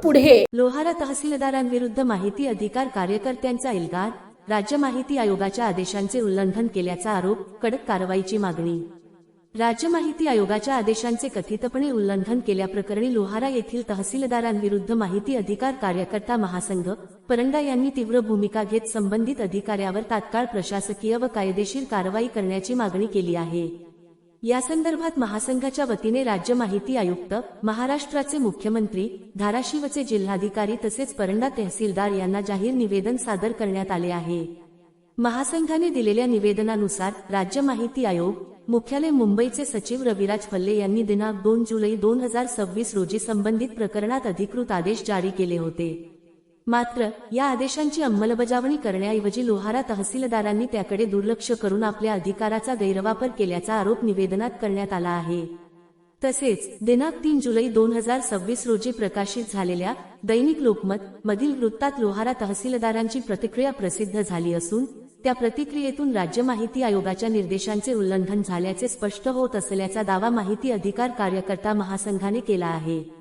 पुढे. लोहारा तहसीलदारांविरुद्ध माहिती अधिकार कार्यकर्त्यांचा एल्गार. राज्य माहिती आयोगाच्या आदेशांचे उल्लंघन केल्याचा आरोप, कडक कारवाईची मागणी. राज्य माहिती आयोगाच्या आदेशांचे कथितपणे उल्लंघन केल्याप्रकरणी लोहारा येथील तहसीलदारांविरुद्ध माहिती अधिकार कार्यकर्ता महासंघ परंडा यांनी तीव्र भूमिका घेत संबंधित अधिकाऱ्यावर तात्काळ प्रशासकीय व कायदेशीर कारवाई करण्याची मागणी केली आहे. यासंदर्भात महासंघाच्या वतीने राज्य माहिती आयुक्त, महाराष्ट्राचे मुख्यमंत्री, धाराशिवचे जिल्हाधिकारी तसेच परंडा तहसीलदार यांना जाहीर निवेदन सादर करण्यात आले आहे. महासंघाने दिलेल्या निवेदनानुसार राज्य माहिती आयोग, मुख्यालय मुंबईचे सचिव रविराज फल्ले यांनी दिनांक 2 जुलै 2026 रोजी संबंधित प्रकरणात अधिकृत आदेश जारी केले होते. मात्र या आदेशांची अंमलबजावणी करण्याऐवजी लोहारा तहसीलदारांनी त्याकडे दुर्लक्ष करून आपल्या अधिकाराचा गैरवापर केल्याचा आरोप निवेदनात करण्यात आला आहे. तसेच दिनांक 3 जुलै 2026 रोजी प्रकाशित झालेल्या दैनिक लोकमत मधील वृत्तात लोहारा तहसीलदारांची प्रतिक्रिया प्रसिद्ध झाली असून त्या प्रतिक्रियेतून राज्य माहिती आयोगाच्या निर्देशांचे उल्लंघन झाल्याचे स्पष्ट होत असल्याचा दावा माहिती अधिकार कार्यकर्ता महासंघाने केला आहे.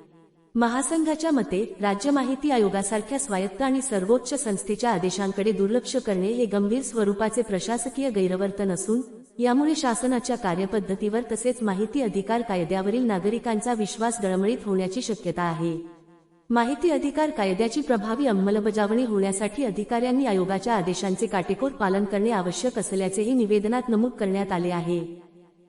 महासंघाच्या मते राज्य माहिती आयोगासारख्या स्वायत्त आणि सर्वोच्च संस्थेच्या आदेशांकडे दुर्लक्ष करणे हे गंभीर स्वरूपाचे प्रशासकीय गैरवर्तन असून यामुळे शासनाच्या कार्यपद्धतीवर तसेच माहिती अधिकार कायद्यावरील नागरिकांचा विश्वास डळमळीत होण्याची शक्यता आहे. माहिती अधिकार कायद्याची प्रभावी अंमलबजावणी होण्यासाठी अधिकाऱ्यांनी आयोगाच्या आदेशांचे काटेकोर पालन करणे आवश्यक असल्याचेही निवेदनात नमूद करण्यात आले आहे.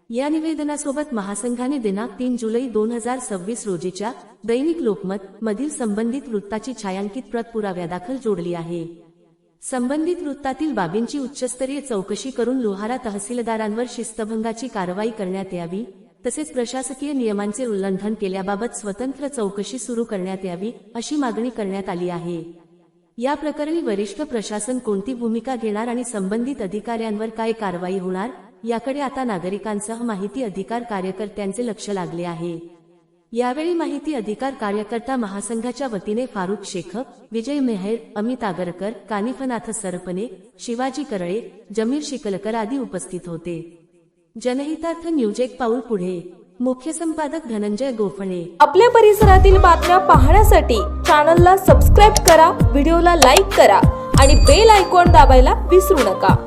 या निवेदनासोबत महासंघाने दिनांक 3 जुलै 2026 रोजीच्या दैनिक लोकमत मधील संबंधित वृत्ताची छायांकित प्रत पुराव्यादाखल जोडली आहे. संबंधित वृत्तातील बाबींची उच्चस्तरीय चौकशी करून लोहारा तहसीलदारांवर शिस्तभंगाची कारवाई करण्यात यावी, तसेच प्रशासकीय नियमांचे उल्लंघन केल्याबाबत स्वतंत्र चौकशी सुरू करण्यात यावी, अशी मागणी करण्यात आली आहे. या प्रकरणी वरिष्ठ प्रशासन कोणती भूमिका घेणार आणि संबंधित अधिकाऱ्यांवर काय कारवाई होणार, याकडे आता नागरिकांसह माहिती अधिकार कार्यकर्त्यांचे लक्ष लागले आहे. यावेळी माहिती अधिकार कार्यकर्ता महासंघाच्या वतीने फारुख शेख, विजय मेहर, अमित आगरकर, कानिफनाथ सरपने, शिवाजी करळे, जमीर शिकलकर आदी उपस्थित होते. जनहितार्थ न्यूज एक पाऊल पुढे. मुख्य संपादक धनंजय गोफणे. आपल्या परिसरातील बातम्या पाहण्यासाठी चॅनलला सबस्क्राईब करा, व्हिडिओला लाईक करा आणि बेल आयकॉन दाबायला विसरू नका.